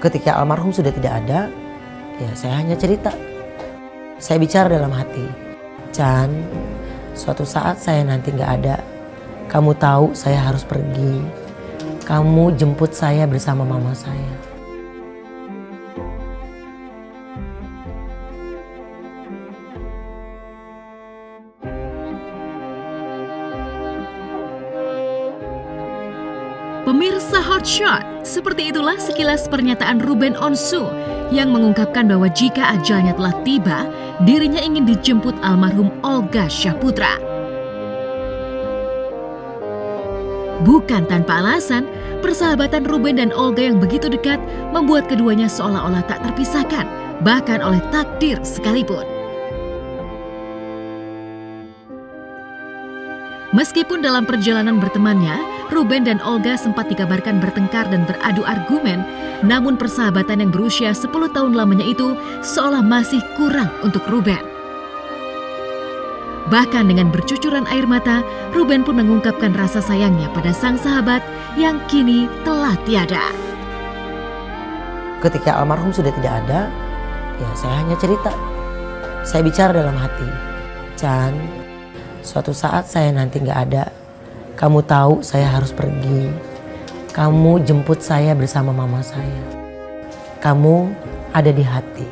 Ketika almarhum sudah tidak ada, ya saya hanya cerita. Saya bicara dalam hati, Chan, suatu saat saya nanti gak ada, kamu tahu saya harus pergi. Kamu jemput saya bersama mama saya. Pemirsa Hotshot, seperti itulah sekilas pernyataan Ruben Onsu yang mengungkapkan bahwa jika ajalnya telah tiba, dirinya ingin dijemput almarhum Olga Syahputra. Bukan tanpa alasan, persahabatan Ruben dan Olga yang begitu dekat membuat keduanya seolah-olah tak terpisahkan, bahkan oleh takdir sekalipun. Meskipun dalam perjalanan bertemannya, Ruben dan Olga sempat dikabarkan bertengkar dan beradu argumen, namun persahabatan yang berusia 10 tahun lamanya itu seolah masih kurang untuk Ruben. Bahkan dengan bercucuran air mata, Ruben pun mengungkapkan rasa sayangnya pada sang sahabat yang kini telah tiada. Ketika almarhum sudah tidak ada, ya saya hanya cerita. Saya bicara dalam hati, Chan, suatu saat saya nanti gak ada, kamu tahu saya harus pergi. Kamu jemput saya bersama mama saya. Kamu ada di hati.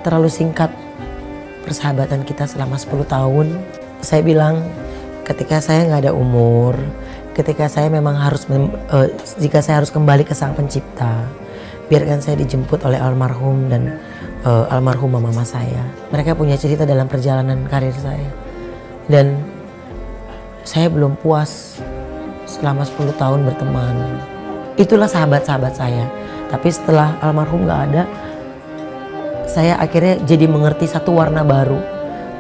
Terlalu singkat persahabatan kita selama 10 tahun. Saya bilang ketika saya gak ada umur, ketika saya memang harus, jika saya harus kembali ke sang pencipta, biarkan saya dijemput oleh almarhum dan almarhumah mama saya. Mereka punya cerita dalam perjalanan karir saya. Dan saya belum puas selama 10 tahun berteman. Itulah sahabat-sahabat saya. Tapi setelah almarhum gak ada, saya akhirnya jadi mengerti satu warna baru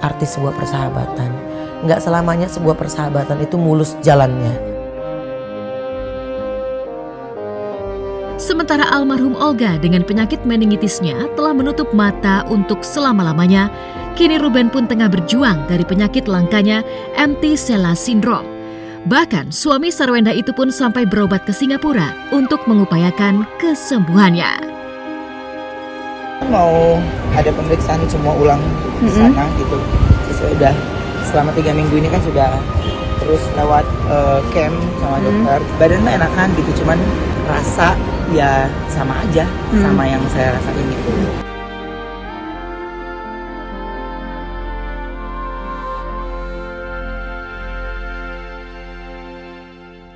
arti sebuah persahabatan. Gak selamanya sebuah persahabatan itu mulus jalannya. Sementara almarhum Olga dengan penyakit meningitisnya telah menutup mata untuk selama-lamanya, kini Ruben pun tengah berjuang dari penyakit langkanya empty sella syndrome. Bahkan suami Sarwenda itu pun sampai berobat ke Singapura untuk mengupayakan kesembuhannya. Mau ada pemeriksaan semua ulang di sana gitu. Sudah selama 3 minggu ini kan sudah terus lewat camp sama dokter. Badan mah enakan gitu, cuman rasa ya sama aja sama yang saya rasain gitu.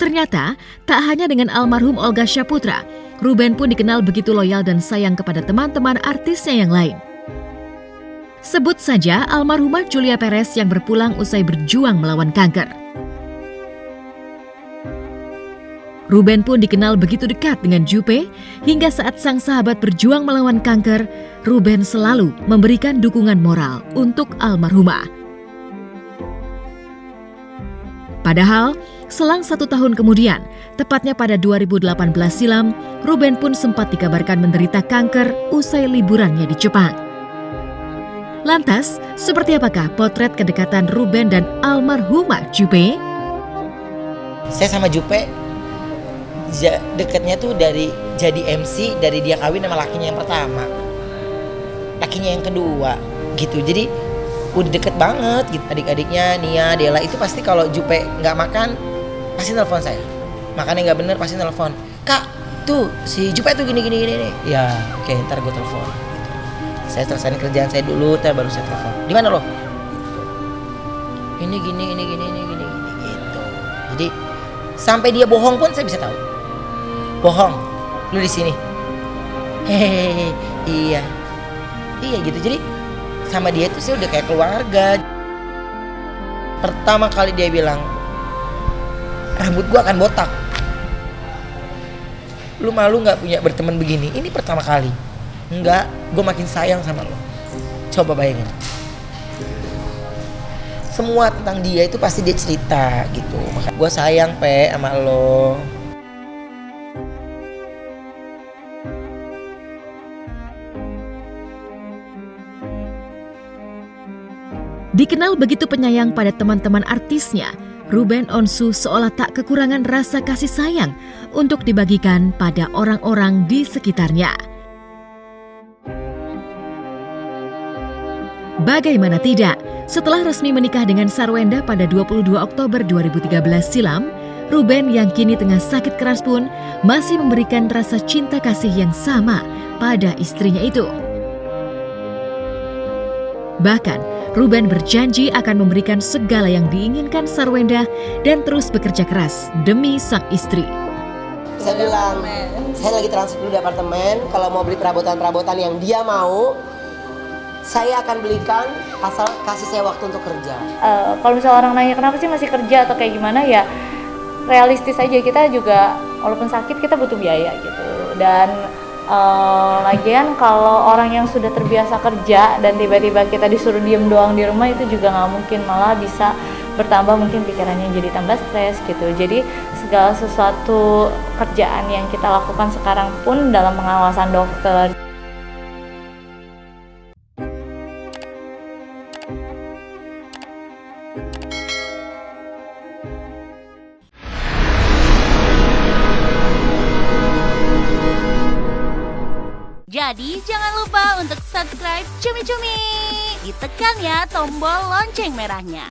Ternyata, tak hanya dengan almarhum Olga Syahputra, Ruben pun dikenal begitu loyal dan sayang kepada teman-teman artisnya yang lain. Sebut saja almarhumah Julia Perez yang berpulang usai berjuang melawan kanker. Ruben pun dikenal begitu dekat dengan Juppe, hingga saat sang sahabat berjuang melawan kanker, Ruben selalu memberikan dukungan moral untuk almarhumah. Padahal, selang 1 tahun kemudian, tepatnya pada 2018 silam, Ruben pun sempat dikabarkan menderita kanker usai liburannya di Jepang. Lantas, seperti apakah potret kedekatan Ruben dan almarhumah Juppe? Saya sama Juppe dekatnya tuh dari jadi MC, dari dia kawin sama lakinya yang pertama, lakinya yang kedua gitu. Jadi udah deket banget gitu. Adik-adiknya Nia, Dela itu pasti kalau Juppe nggak makan pasti telepon saya. Makannya nggak bener pasti telepon. Kak, tuh si Juppe tuh gini. Ya, oke, ntar gue telepon. Gitu. Saya selesaiin kerjaan saya dulu, ntar baru saya telepon. Di mana lo? Ini gini gitu. Jadi sampai dia bohong pun saya bisa tahu. Bohong, lu di sini. Hehehe, iya gitu. Jadi sama dia itu saya udah kayak keluarga. Pertama kali dia bilang, rambut gua akan botak. Lu malu nggak punya berteman begini? Ini pertama kali. Enggak, gua makin sayang sama lo. Coba bayangin. Semua tentang dia itu pasti dia cerita gitu. Maka gua sayang sama lo. Dikenal begitu penyayang pada teman-teman artisnya, Ruben Onsu seolah tak kekurangan rasa kasih sayang untuk dibagikan pada orang-orang di sekitarnya. Bagaimana tidak, setelah resmi menikah dengan Sarwenda pada 22 Oktober 2013 silam, Ruben yang kini tengah sakit keras pun masih memberikan rasa cinta kasih yang sama pada istrinya itu. Bahkan, Ruben berjanji akan memberikan segala yang diinginkan Sarwenda dan terus bekerja keras demi sang istri. Saya bilang, saya lagi transit dulu di apartemen, kalau mau beli perabotan-perabotan yang dia mau, saya akan belikan asal kasih saya waktu untuk kerja. Kalau misalnya orang nanya kenapa sih masih kerja atau kayak gimana, ya realistis aja, kita juga walaupun sakit kita butuh biaya gitu. Dan lagian kalau orang yang sudah terbiasa kerja dan tiba-tiba kita disuruh diem doang di rumah, itu juga nggak mungkin, malah bisa bertambah mungkin pikirannya jadi tambah stres gitu. Jadi segala sesuatu kerjaan yang kita lakukan sekarang pun dalam pengawasan dokter. Jadi jangan lupa untuk subscribe Cumi Cumi. Ditekan ya tombol lonceng merahnya.